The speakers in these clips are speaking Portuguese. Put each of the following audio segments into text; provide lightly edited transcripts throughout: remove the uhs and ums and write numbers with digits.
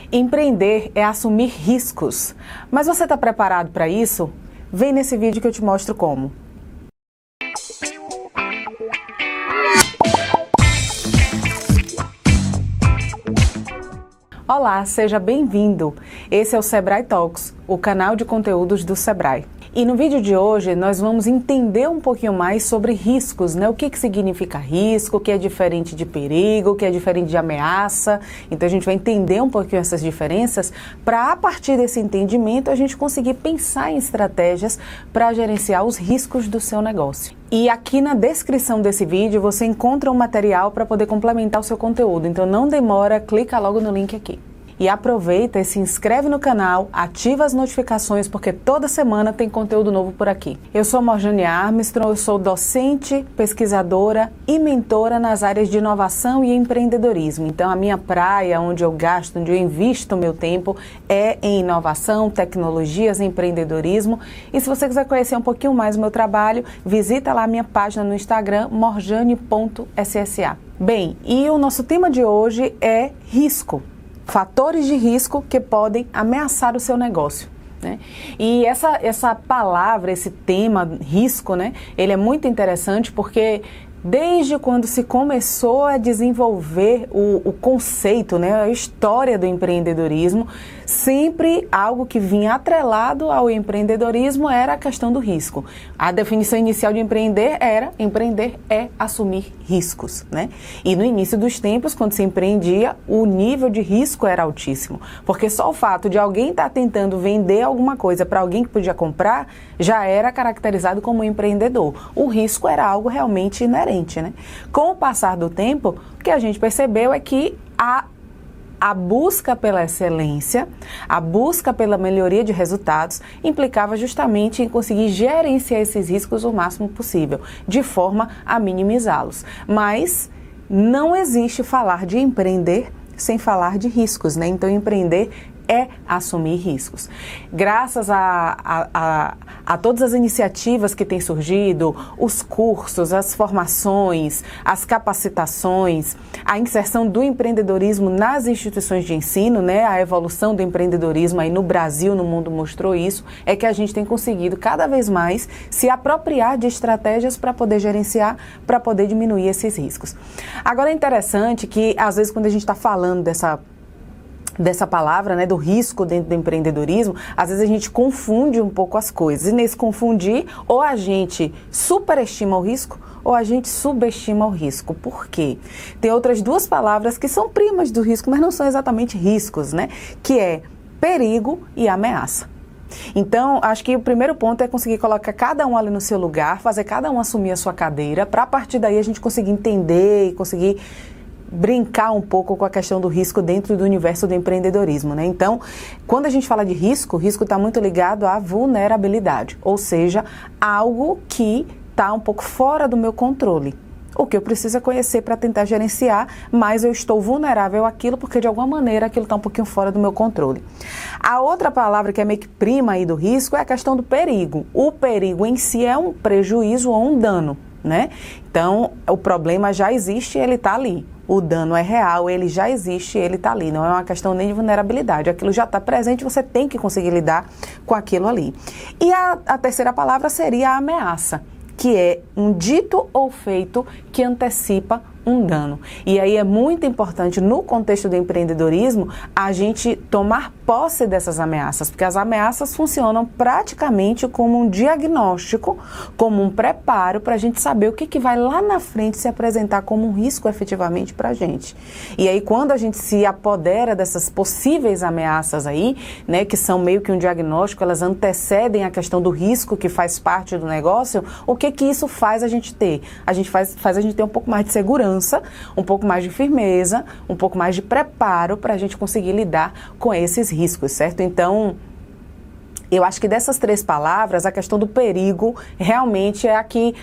Empreender é assumir riscos. Mas você está preparado para isso? Vem nesse vídeo que eu te mostro como. Olá, seja bem-vindo! Esse é o Sebrae Talks, o canal de conteúdos do Sebrae. E no vídeo de hoje nós vamos entender um pouquinho mais sobre riscos, né? O que significa risco, o que é diferente de perigo, o que é diferente de ameaça. Então a gente vai entender um pouquinho essas diferenças para, a partir desse entendimento, a gente conseguir pensar em estratégias para gerenciar os riscos do seu negócio. E aqui na descrição desse vídeo você encontra um material para poder complementar o seu conteúdo. Então não demora, clica logo no link aqui. E aproveita e se inscreve no canal, ativa as notificações porque toda semana tem conteúdo novo por aqui. Eu sou Morjane Armstrong, eu sou docente, pesquisadora e mentora nas áreas de inovação e empreendedorismo. Então a minha praia, onde eu gasto, onde eu invisto o meu tempo é em inovação, tecnologias, empreendedorismo. E se você quiser conhecer um pouquinho mais do meu trabalho, visita lá a minha página no Instagram, morjane.ssa. Bem, e o nosso tema de hoje é risco. Fatores de risco que podem ameaçar o seu negócio, né? E essa palavra, esse tema, risco, né? Ele é muito interessante porque desde quando se começou a desenvolver o conceito, né, a história do empreendedorismo, sempre algo que vinha atrelado ao empreendedorismo era a questão do risco. A definição inicial de empreender é assumir riscos, né? E no início dos tempos, quando se empreendia, o nível de risco era altíssimo, porque só o fato de alguém estar tentando vender alguma coisa para alguém que podia comprar já era caracterizado como empreendedor. O risco era algo realmente inerente, né? Com o passar do tempo, o que a gente percebeu é que a busca pela excelência, a busca pela melhoria de resultados implicava justamente em conseguir gerenciar esses riscos o máximo possível, de forma a minimizá-los. Mas não existe falar de empreender sem falar de riscos, né? Então empreender é assumir riscos. Graças a todas as iniciativas que têm surgido, os cursos, as formações, as capacitações, a inserção do empreendedorismo nas instituições de ensino, né, a evolução do empreendedorismo aí no Brasil, no mundo mostrou isso, é que a gente tem conseguido cada vez mais se apropriar de estratégias para poder gerenciar, para poder diminuir esses riscos. Agora é interessante que, às vezes, quando a gente está falando dessa palavra, né, do risco dentro do empreendedorismo, às vezes a gente confunde um pouco as coisas. E nesse confundir, ou a gente superestima o risco, ou a gente subestima o risco. Por quê? Tem outras duas palavras que são primas do risco, mas não são exatamente riscos, né? Que é perigo e ameaça. Então, acho que o primeiro ponto é conseguir colocar cada um ali no seu lugar, fazer cada um assumir a sua cadeira, para a partir daí a gente conseguir entender e conseguir brincar um pouco com a questão do risco dentro do universo do empreendedorismo, né? Então, quando a gente fala de risco, o risco está muito ligado à vulnerabilidade, ou seja, algo que está um pouco fora do meu controle. O que eu preciso é conhecer para tentar gerenciar, mas eu estou vulnerável àquilo porque de alguma maneira aquilo está um pouquinho fora do meu controle. A outra palavra que é meio que prima aí do risco é a questão do perigo. O perigo em si é um prejuízo ou um dano, né? Então, o problema já existe e ele está ali. O dano é real, ele já existe, ele está ali. Não é uma questão nem de vulnerabilidade. Aquilo já está presente, você tem que conseguir lidar com aquilo ali. E a terceira palavra seria a ameaça, que é um dito ou feito que antecipa um dano. E aí é muito importante, no contexto do empreendedorismo, a gente tomar posse dessas ameaças, porque as ameaças funcionam praticamente como um diagnóstico, como um preparo para a gente saber o que vai lá na frente se apresentar como um risco efetivamente para a gente. E aí quando a gente se apodera dessas possíveis ameaças aí, né, que são meio que um diagnóstico, elas antecedem a questão do risco que faz parte do negócio, o que isso faz a gente ter? Faz a gente ter um pouco mais de segurança, um pouco mais de firmeza, um pouco mais de preparo para a gente conseguir lidar com esses riscos, certo? Então, eu acho que dessas três palavras, a questão do perigo realmente é a que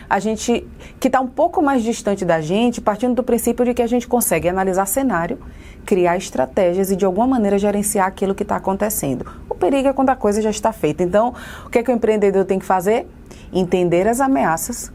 está um pouco mais distante da gente, partindo do princípio de que a gente consegue analisar cenário, criar estratégias e de alguma maneira gerenciar aquilo que está acontecendo. O perigo é quando a coisa já está feita. Então, o que é que o empreendedor tem que fazer? Entender as ameaças,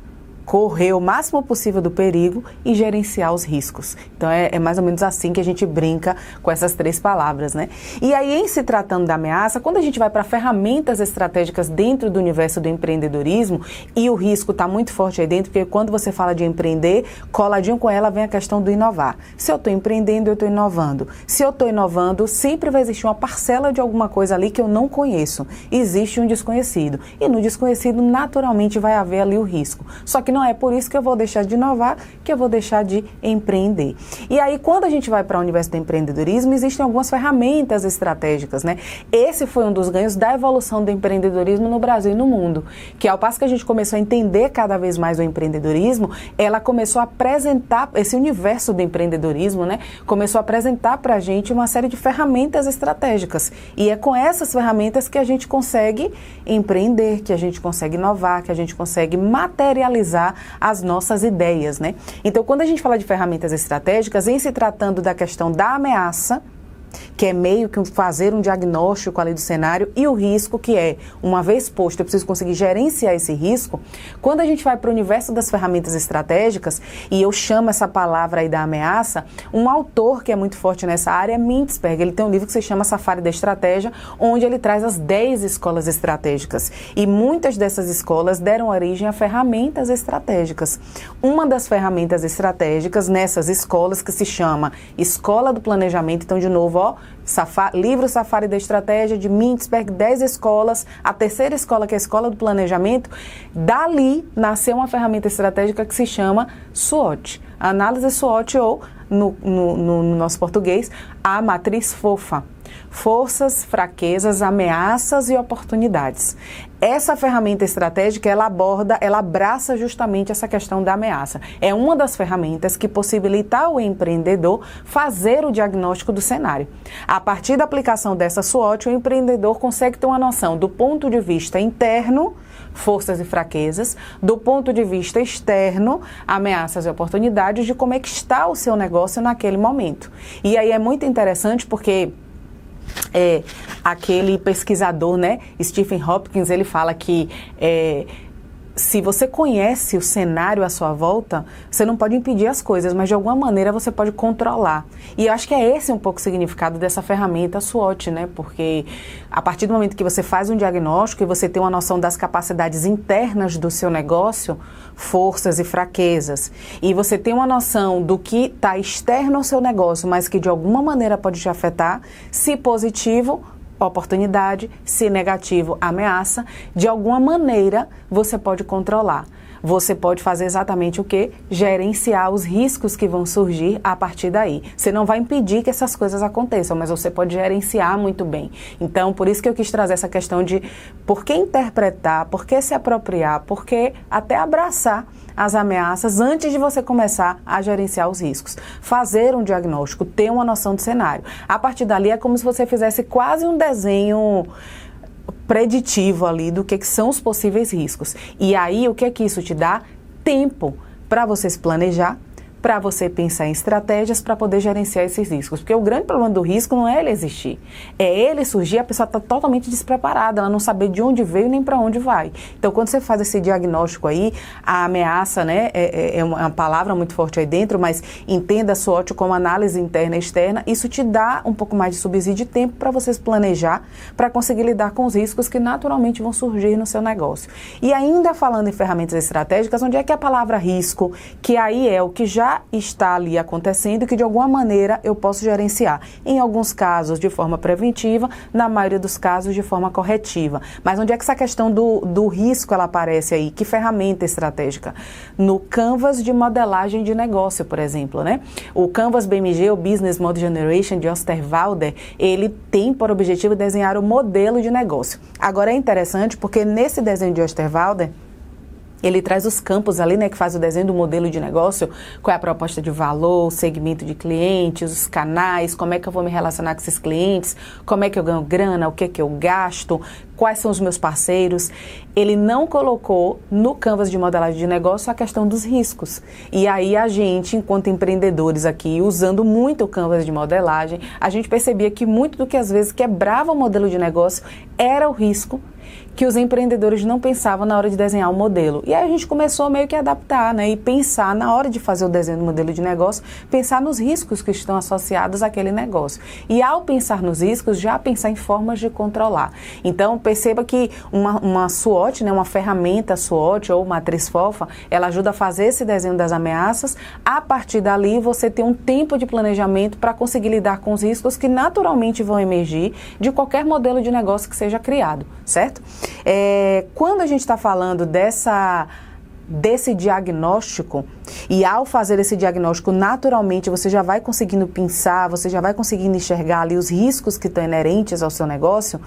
correr o máximo possível do perigo e gerenciar os riscos. Então é mais ou menos assim que a gente brinca com essas 3 palavras, né? E aí, em se tratando da ameaça, quando a gente vai para ferramentas estratégicas dentro do universo do empreendedorismo, e o risco está muito forte aí dentro, porque quando você fala de empreender, coladinho com ela vem a questão do inovar. Se eu estou empreendendo, eu estou inovando. Se eu estou inovando, sempre vai existir uma parcela de alguma coisa ali que eu não conheço. Existe um desconhecido. E no desconhecido, naturalmente, vai haver ali o risco. Só que não é por isso que eu vou deixar de inovar, que eu vou deixar de empreender. E aí, quando a gente vai para o universo do empreendedorismo, existem algumas ferramentas estratégicas, né? Esse foi um dos ganhos da evolução do empreendedorismo no Brasil e no mundo, que ao passo que a gente começou a entender cada vez mais o empreendedorismo, ela começou a apresentar, esse universo do empreendedorismo, né? Começou a apresentar para a gente uma série de ferramentas estratégicas. E é com essas ferramentas que a gente consegue empreender, que a gente consegue inovar, que a gente consegue materializar as nossas ideias, né? Então, quando a gente fala de ferramentas estratégicas, em se tratando da questão da ameaça, que é meio que fazer um diagnóstico ali do cenário, e o risco, que é, uma vez posto, eu preciso conseguir gerenciar esse risco. Quando a gente vai para o universo das ferramentas estratégicas, e eu chamo essa palavra aí da ameaça, um autor que é muito forte nessa área é Mintzberg. Ele tem um livro que se chama Safari da Estratégia, onde ele traz as 10 escolas estratégicas, e muitas dessas escolas deram origem a ferramentas estratégicas. Uma das ferramentas estratégicas nessas escolas, que se chama Escola do Planejamento, então, de novo, livro Safari da Estratégia, de Mintzberg, 10 escolas, a terceira escola, que é a Escola do Planejamento, dali nasceu uma ferramenta estratégica que se chama SWOT, análise SWOT, ou, no nosso português, a matriz FOFA. Forças, fraquezas, ameaças e oportunidades. Essa ferramenta estratégica, ela abraça justamente essa questão da ameaça. É uma das ferramentas que possibilita ao empreendedor fazer o diagnóstico do cenário. A partir da aplicação dessa SWOT, o empreendedor consegue ter uma noção do ponto de vista interno, forças e fraquezas, do ponto de vista externo, ameaças e oportunidades, de como é que está o seu negócio naquele momento. E aí é muito interessante porque aquele pesquisador, né, Stephen Hopkins, ele fala que se você conhece o cenário à sua volta, você não pode impedir as coisas, mas de alguma maneira você pode controlar. E eu acho que é esse um pouco o significado dessa ferramenta SWOT, né? Porque a partir do momento que você faz um diagnóstico e você tem uma noção das capacidades internas do seu negócio, forças e fraquezas, e você tem uma noção do que está externo ao seu negócio, mas que de alguma maneira pode te afetar, se positivo, oportunidade, se negativo, ameaça, de alguma maneira você pode controlar. Você pode fazer exatamente o quê? Gerenciar os riscos que vão surgir a partir daí. Você não vai impedir que essas coisas aconteçam, mas você pode gerenciar muito bem. Então, por isso que eu quis trazer essa questão de por que interpretar, por que se apropriar, por que até abraçar as ameaças antes de você começar a gerenciar os riscos. Fazer um diagnóstico, ter uma noção do cenário. A partir dali é como se você fizesse quase um desenho preditivo ali do que são os possíveis riscos. E aí, o que é que isso te dá? Tempo para você se planejar, para você pensar em estratégias para poder gerenciar esses riscos. Porque o grande problema do risco não é ele existir, é ele surgir, a pessoa está totalmente despreparada, ela não saber de onde veio nem para onde vai. Então, quando você faz esse diagnóstico aí, a ameaça, né, é uma palavra muito forte aí dentro, mas entenda a SWOT como análise interna e externa, isso te dá um pouco mais de subsídio de tempo para você se planejar, para conseguir lidar com os riscos que naturalmente vão surgir no seu negócio. E ainda falando em ferramentas estratégicas, onde é que a palavra risco, que aí é o que já está ali acontecendo e que de alguma maneira eu posso gerenciar. Em alguns casos de forma preventiva, na maioria dos casos de forma corretiva. Mas onde é que essa questão do risco ela aparece aí? Que ferramenta estratégica? No Canvas de modelagem de negócio, por exemplo, né? O Canvas BMG, o Business Model Generation de Osterwalder, ele tem por objetivo desenhar o modelo de negócio. Agora é interessante porque nesse desenho de Osterwalder, ele traz os campos ali, né, que faz o desenho do modelo de negócio, qual é a proposta de valor, o segmento de clientes, os canais, como é que eu vou me relacionar com esses clientes, como é que eu ganho grana, o que é que eu gasto, quais são os meus parceiros. Ele não colocou no Canvas de modelagem de negócio a questão dos riscos. E aí a gente, enquanto empreendedores aqui, usando muito o Canvas de modelagem, a gente percebia que muito do que às vezes quebrava o modelo de negócio era o risco que os empreendedores não pensavam na hora de desenhar o modelo. E aí a gente começou meio que a adaptar, né? E pensar na hora de fazer o desenho do modelo de negócio, pensar nos riscos que estão associados àquele negócio. E ao pensar nos riscos, já pensar em formas de controlar. Então, perceba que uma SWOT, né, uma ferramenta SWOT ou matriz FOFA, ela ajuda a fazer esse desenho das ameaças. A partir dali, você tem um tempo de planejamento para conseguir lidar com os riscos que naturalmente vão emergir de qualquer modelo de negócio que seja criado, certo? Quando a gente está falando desse diagnóstico, e ao fazer esse diagnóstico, naturalmente você já vai conseguindo pensar, você já vai conseguindo enxergar ali os riscos que estão inerentes ao seu negócio.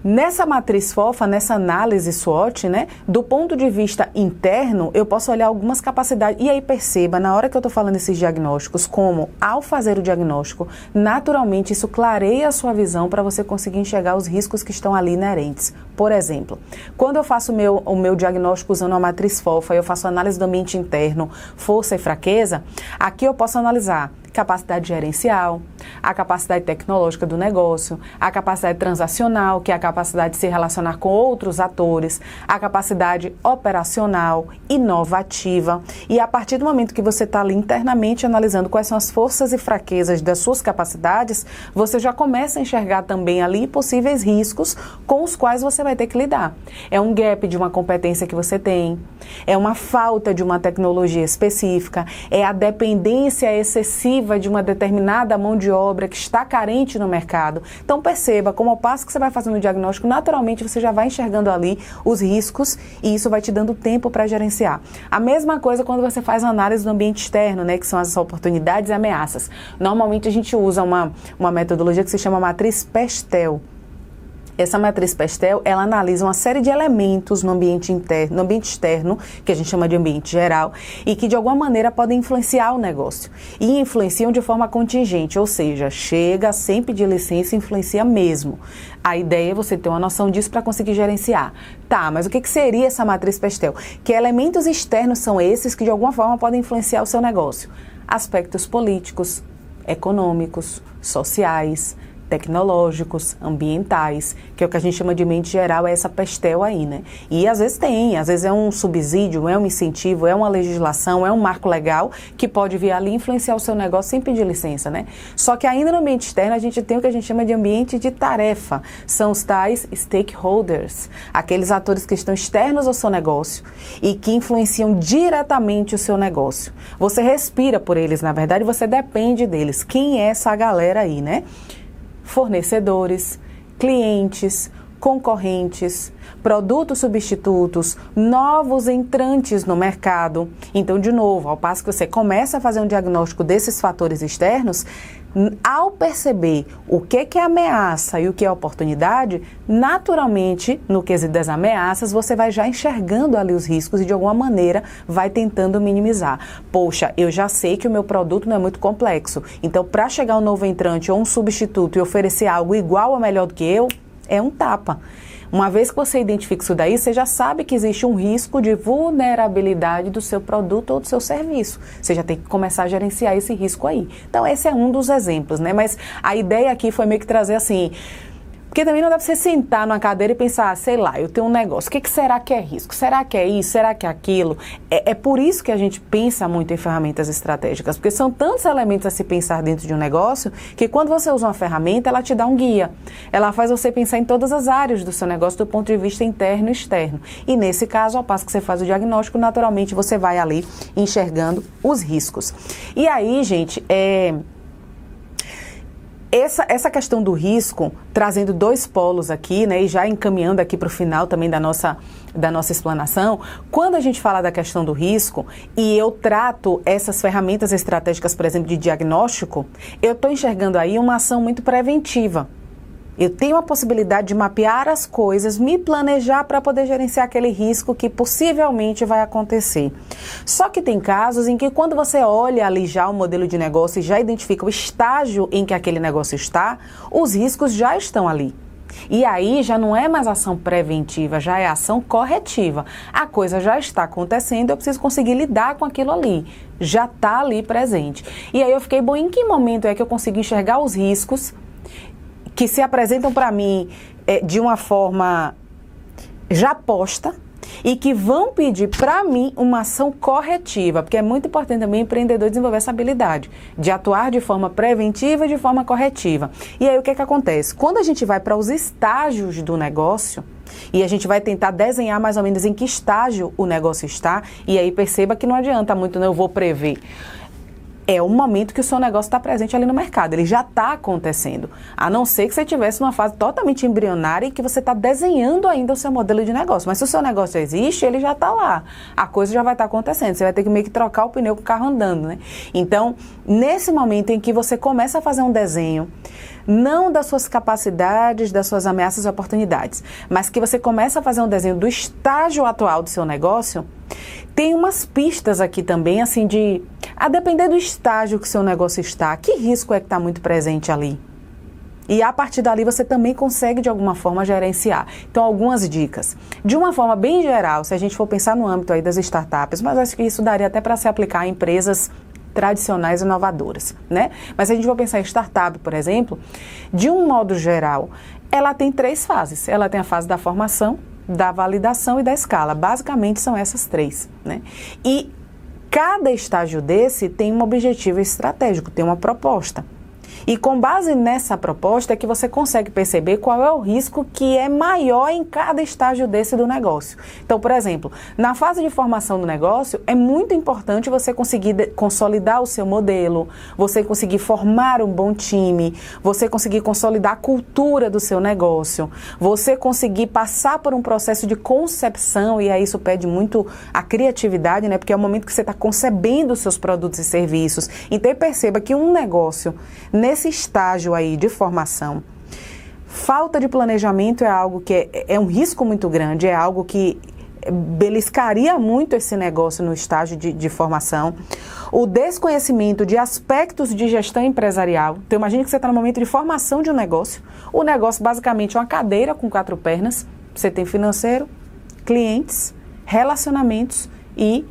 Nessa matriz FOFA, nessa análise SWOT, né, do ponto de vista interno, eu posso olhar algumas capacidades. E aí perceba, na hora que eu estou falando esses diagnósticos, como ao fazer o diagnóstico, naturalmente isso clareia a sua visão para você conseguir enxergar os riscos que estão ali inerentes. Por exemplo, quando eu faço o meu diagnóstico usando a matriz FOFA, eu faço análise do ambiente interno, força e fraqueza, aqui eu posso analisar capacidade gerencial, a capacidade tecnológica do negócio, a capacidade transacional, que é a capacidade de se relacionar com outros atores, a capacidade operacional, inovativa. E a partir do momento que você está ali internamente analisando quais são as forças e fraquezas das suas capacidades, você já começa a enxergar também ali possíveis riscos com os quais você vai ter que lidar. É um gap de uma competência que você tem, é uma falta de uma tecnologia específica, é a dependência excessiva de uma determinada mão de obra que está carente no mercado. Então perceba, como ao passo que você vai fazendo o diagnóstico, naturalmente você já vai enxergando ali os riscos e isso vai te dando tempo para gerenciar. A mesma coisa quando você faz a análise do ambiente externo, né, que são as oportunidades e ameaças. Normalmente a gente usa uma metodologia que se chama matriz PESTEL. Essa matriz PESTEL, ela analisa uma série de elementos no ambiente interno, no ambiente externo, que a gente chama de ambiente geral, e que de alguma maneira podem influenciar o negócio. E influenciam de forma contingente, ou seja, chega sem pedir licença e influencia mesmo. A ideia é você ter uma noção disso para conseguir gerenciar. Tá, mas o que seria essa matriz PESTEL? Que elementos externos são esses que de alguma forma podem influenciar o seu negócio? Aspectos políticos, econômicos, sociais, tecnológicos, ambientais, que é o que a gente chama de mente geral, é essa PESTEL aí, né? E às vezes é um subsídio, é um incentivo, é uma legislação, é um marco legal que pode vir ali influenciar o seu negócio sem pedir licença, né? Só que ainda no ambiente externo a gente tem o que a gente chama de ambiente de tarefa, são os tais stakeholders, aqueles atores que estão externos ao seu negócio e que influenciam diretamente o seu negócio. Você respira por eles, na verdade, você depende deles. Quem é essa galera aí, né? Fornecedores, clientes, concorrentes, produtos substitutos, novos entrantes no mercado. Então, de novo, ao passo que você começa a fazer um diagnóstico desses fatores externos, ao perceber o que é ameaça e o que é oportunidade, naturalmente, no quesito das ameaças, você vai já enxergando ali os riscos e de alguma maneira vai tentando minimizar. Poxa, eu já sei que o meu produto não é muito complexo, então para chegar um novo entrante ou um substituto e oferecer algo igual ou melhor do que eu, é um tapa. Uma vez que você identifica isso daí, você já sabe que existe um risco de vulnerabilidade do seu produto ou do seu serviço. Você já tem que começar a gerenciar esse risco aí. Então, esse é um dos exemplos, né? Mas a ideia aqui foi meio que trazer assim... Porque também não dá para você sentar numa cadeira e pensar, sei lá, eu tenho um negócio, o que será que é risco? Será que é isso? Será que é aquilo? É por isso que a gente pensa muito em ferramentas estratégicas, porque são tantos elementos a se pensar dentro de um negócio, que quando você usa uma ferramenta, ela te dá um guia. Ela faz você pensar em todas as áreas do seu negócio do ponto de vista interno e externo. E nesse caso, ao passo que você faz o diagnóstico, naturalmente você vai ali enxergando os riscos. E aí, gente, Essa questão do risco, trazendo dois polos aqui, né, e já encaminhando aqui para o final também da nossa explanação, quando a gente fala da questão do risco e eu trato essas ferramentas estratégicas, por exemplo, de diagnóstico, eu estou enxergando aí uma ação muito preventiva. Eu tenho a possibilidade de mapear as coisas, me planejar para poder gerenciar aquele risco que possivelmente vai acontecer. Só que tem casos em que quando você olha ali já o modelo de negócio e já identifica o estágio em que aquele negócio está, os riscos já estão ali. E aí já não é mais ação preventiva, já é ação corretiva. A coisa já está acontecendo, eu preciso conseguir lidar com aquilo ali. Já está ali presente. E aí eu fiquei, bom, em que momento é que eu consigo enxergar os riscos que se apresentam para mim de uma forma já posta e que vão pedir para mim uma ação corretiva, porque é muito importante também o empreendedor desenvolver essa habilidade de atuar de forma preventiva e de forma corretiva. E aí o que é que acontece? Quando a gente vai para os estágios do negócio, e a gente vai tentar desenhar mais ou menos em que estágio o negócio está, e aí perceba que não adianta muito, eu vou prever. É o momento que o seu negócio está presente ali no mercado, ele já está acontecendo. A não ser que você estivesse numa fase totalmente embrionária e que você está desenhando ainda o seu modelo de negócio. Mas se o seu negócio existe, ele já está lá. A coisa já vai estar acontecendo. Você vai ter que meio que trocar o pneu com o carro andando, né? Então, nesse momento em que você começa a fazer um desenho, não das suas capacidades, das suas ameaças e oportunidades, mas que você começa a fazer um desenho do estágio atual do seu negócio, tem umas pistas aqui também, assim, a depender do estágio que o seu negócio está, que risco é que está muito presente ali? E a partir dali você também consegue, de alguma forma, gerenciar. Então, algumas dicas. De uma forma bem geral, se a gente for pensar no âmbito aí das startups, mas acho que isso daria até para se aplicar a empresas tradicionais e inovadoras, né? Mas se a gente for pensar em startup, por exemplo, de um modo geral, ela tem 3 fases. Ela tem a fase da formação, da validação e da escala. Basicamente são essas 3, né? E cada estágio desse tem um objetivo estratégico, tem uma proposta. E com base nessa proposta é que você consegue perceber qual é o risco que é maior em cada estágio desse do negócio. Então, por exemplo, na fase de formação do negócio, é muito importante você conseguir consolidar o seu modelo, você conseguir formar um bom time, você conseguir consolidar a cultura do seu negócio, você conseguir passar por um processo de concepção, e aí isso pede muito a criatividade, né? Porque é o momento que você está concebendo os seus produtos e serviços. Então, perceba que um negócio, nesse estágio aí de formação, falta de planejamento é algo que é um risco muito grande, é algo que beliscaria muito esse negócio no estágio de formação. O desconhecimento de aspectos de gestão empresarial. Então, imagine que você está no momento de formação de um negócio. O negócio basicamente é uma cadeira com 4 pernas. Você tem financeiro, clientes, relacionamentos e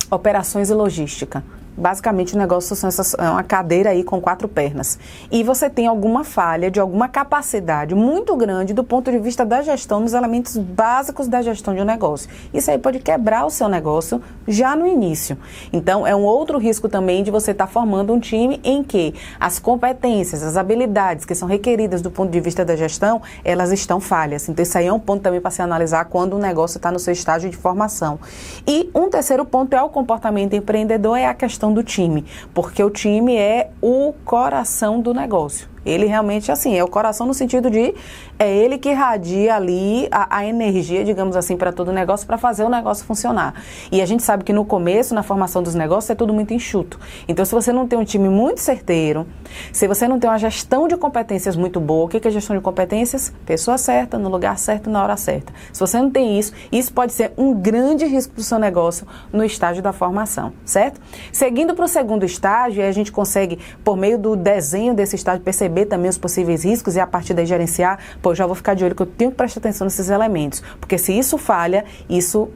operações e logística. Basicamente o negócio é uma cadeira aí com 4 pernas. E você tem alguma falha de alguma capacidade muito grande do ponto de vista da gestão, nos elementos básicos da gestão de um negócio. Isso aí pode quebrar o seu negócio já no início. Então é um outro risco também de você estar formando um time em que as competências, as habilidades que são requeridas do ponto de vista da gestão, elas estão falhas. Então isso aí é um ponto também para se analisar quando o negócio está no seu estágio de formação. E um terceiro ponto é o comportamento empreendedor, é a questão do time, porque o time é o coração do negócio. Ele realmente, assim, é o coração no sentido de, é ele que irradia ali a energia, digamos assim, para todo o negócio, para fazer o negócio funcionar. E a gente sabe que no começo, na formação dos negócios, é tudo muito enxuto. Então, se você não tem um time muito certeiro, se você não tem uma gestão de competências muito boa, o que é gestão de competências? Pessoa certa, no lugar certo, na hora certa. Se você não tem isso, isso pode ser um grande risco para o seu negócio no estágio da formação, certo? Seguindo para o segundo estágio, a gente consegue, por meio do desenho desse estágio, perceber também os possíveis riscos e a partir daí gerenciar, pô, já vou ficar de olho que eu tenho que prestar atenção nesses elementos, porque se isso falha, isso,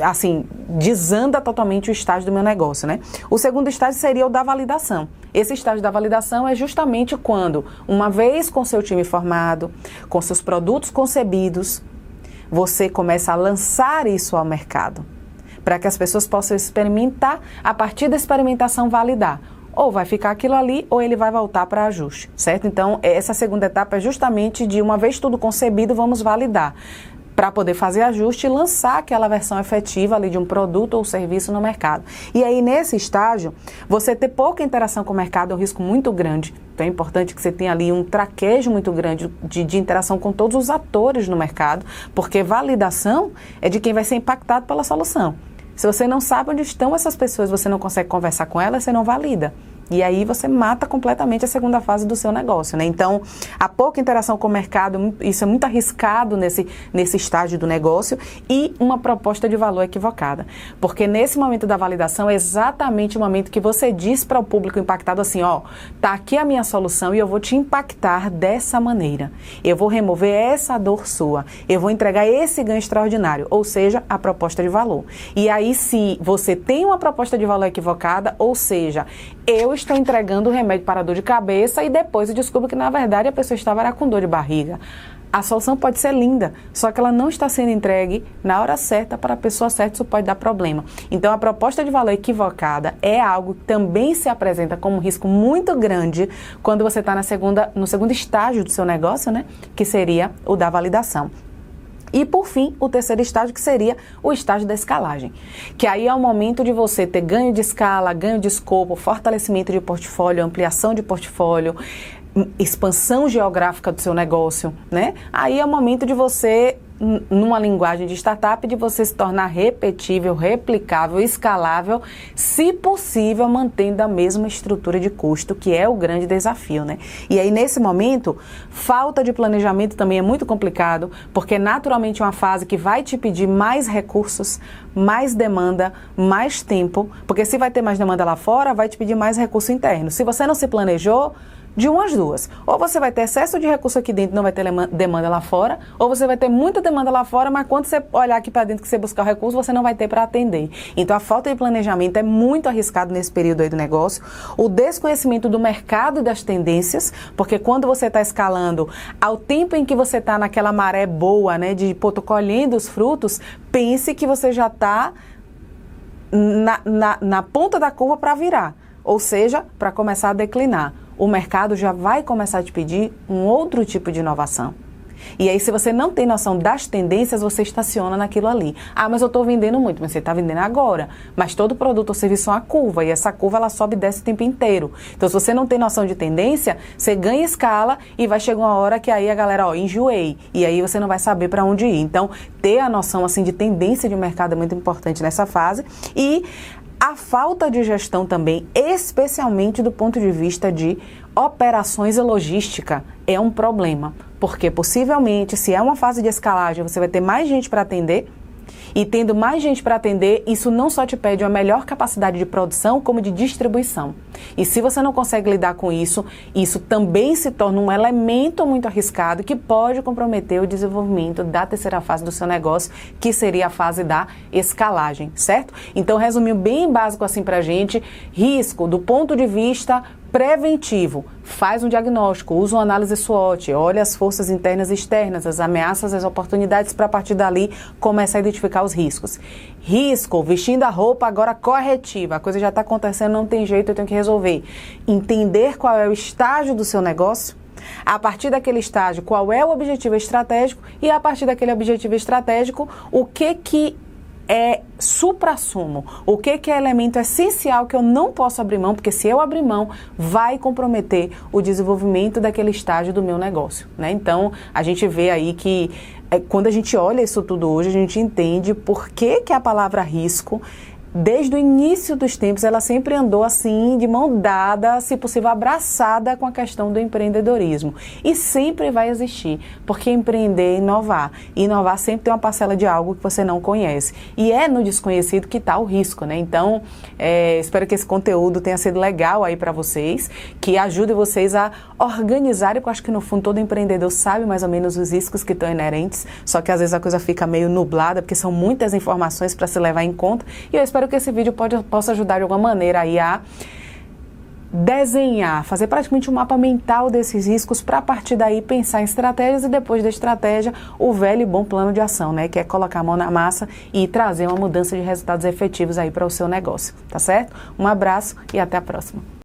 assim, desanda totalmente o estágio do meu negócio, né? O segundo estágio seria o da validação. Esse estágio da validação é justamente quando, uma vez com seu time formado, com seus produtos concebidos, você começa a lançar isso ao mercado, para que as pessoas possam experimentar, a partir da experimentação validar. Ou vai ficar aquilo ali, ou ele vai voltar para ajuste, certo? Então, essa segunda etapa é justamente de, uma vez tudo concebido, vamos validar, para poder fazer ajuste e lançar aquela versão efetiva ali de um produto ou serviço no mercado. E aí, nesse estágio, você ter pouca interação com o mercado é um risco muito grande. Então, é importante que você tenha ali um traquejo muito grande de interação com todos os atores no mercado, porque validação é de quem vai ser impactado pela solução. Se você não sabe onde estão essas pessoas, você não consegue conversar com elas, você não valida. E aí você mata completamente a segunda fase do seu negócio, né? Então, a pouca interação com o mercado, isso é muito arriscado nesse estágio do negócio, e uma proposta de valor equivocada. Porque nesse momento da validação é exatamente o momento que você diz para o público impactado assim, ó, tá aqui a minha solução e eu vou te impactar dessa maneira. Eu vou remover essa dor sua. Eu vou entregar esse ganho extraordinário, ou seja, a proposta de valor. E aí, se você tem uma proposta de valor equivocada, ou seja, eu estou entregando o remédio para dor de cabeça e depois eu descubro que, na verdade, a pessoa estava com dor de barriga. A solução pode ser linda, só que ela não está sendo entregue na hora certa para a pessoa certa, isso pode dar problema. Então, a proposta de valor equivocada é algo que também se apresenta como um risco muito grande quando você está no segundo estágio do seu negócio, né? Que seria o da validação. E, por fim, o terceiro estágio, que seria o estágio da escalagem, que aí é o momento de você ter ganho de escala, ganho de escopo, fortalecimento de portfólio, ampliação de portfólio, expansão geográfica do seu negócio, né? Aí é o momento de você, numa linguagem de startup, de você se tornar repetível, replicável, escalável, se possível, mantendo a mesma estrutura de custo, que é o grande desafio, né? E aí, nesse momento, falta de planejamento também é muito complicado, porque naturalmente é uma fase que vai te pedir mais recursos, mais demanda, mais tempo, porque se vai ter mais demanda lá fora, vai te pedir mais recurso interno. Se você não se planejou, de umas duas, ou você vai ter excesso de recurso aqui dentro, não vai ter demanda lá fora, ou você vai ter muita demanda lá fora, mas quando você olhar aqui para dentro que você buscar o recurso, você não vai ter para atender. Então a falta de planejamento é muito arriscado nesse período aí do negócio, o desconhecimento do mercado e das tendências, porque quando você está escalando, ao tempo em que você está naquela maré boa, né, de tô colhendo os frutos, pense que você já está na ponta da curva para virar, ou seja, para começar a declinar. O mercado já vai começar a te pedir um outro tipo de inovação. E aí, se você não tem noção das tendências, você estaciona naquilo ali. Ah, mas eu estou vendendo muito, mas você está vendendo agora. Mas todo produto ou serviço é uma curva, e essa curva ela sobe e desce o tempo inteiro. Então, se você não tem noção de tendência, você ganha escala e vai chegar uma hora que aí a galera, enjoei. E aí você não vai saber para onde ir. Então, ter a noção assim de tendência de mercado é muito importante nessa fase. E a falta de gestão também, especialmente do ponto de vista de operações e logística, é um problema. Porque possivelmente, se é uma fase de escalagem, você vai ter mais gente para atender. E tendo mais gente para atender, isso não só te pede uma melhor capacidade de produção, como de distribuição. E se você não consegue lidar com isso, isso também se torna um elemento muito arriscado que pode comprometer o desenvolvimento da terceira fase do seu negócio, que seria a fase da escalagem, certo? Então, resumindo bem básico assim pra gente, risco do ponto de vista preventivo, faz um diagnóstico, usa uma análise SWOT, olha as forças internas e externas, as ameaças, as oportunidades, para a partir dali começar a identificar os riscos. Risco, vestindo a roupa agora corretiva, a coisa já está acontecendo, não tem jeito, eu tenho que resolver. Entender qual é o estágio do seu negócio, a partir daquele estágio, qual é o objetivo estratégico e a partir daquele objetivo estratégico, o que é suprassumo, o que é elemento essencial que eu não posso abrir mão, porque se eu abrir mão, vai comprometer o desenvolvimento daquele estágio do meu negócio, né? Então, a gente vê aí que quando a gente olha isso tudo hoje, a gente entende por que a palavra risco, desde o início dos tempos, ela sempre andou assim, de mão dada, se possível abraçada com a questão do empreendedorismo. E sempre vai existir, porque empreender é inovar. E inovar sempre tem uma parcela de algo que você não conhece. E é no desconhecido que está o risco, né? Então, espero que esse conteúdo tenha sido legal aí para vocês, que ajude vocês a organizarem, porque eu acho que no fundo todo empreendedor sabe mais ou menos os riscos que estão inerentes, só que às vezes a coisa fica meio nublada, porque são muitas informações para se levar em conta. E eu espero que esse vídeo possa ajudar de alguma maneira aí a desenhar, fazer praticamente um mapa mental desses riscos para a partir daí pensar em estratégias e depois da estratégia o velho e bom plano de ação, né? Que é colocar a mão na massa e trazer uma mudança de resultados efetivos aí para o seu negócio, tá certo? Um abraço e até a próxima.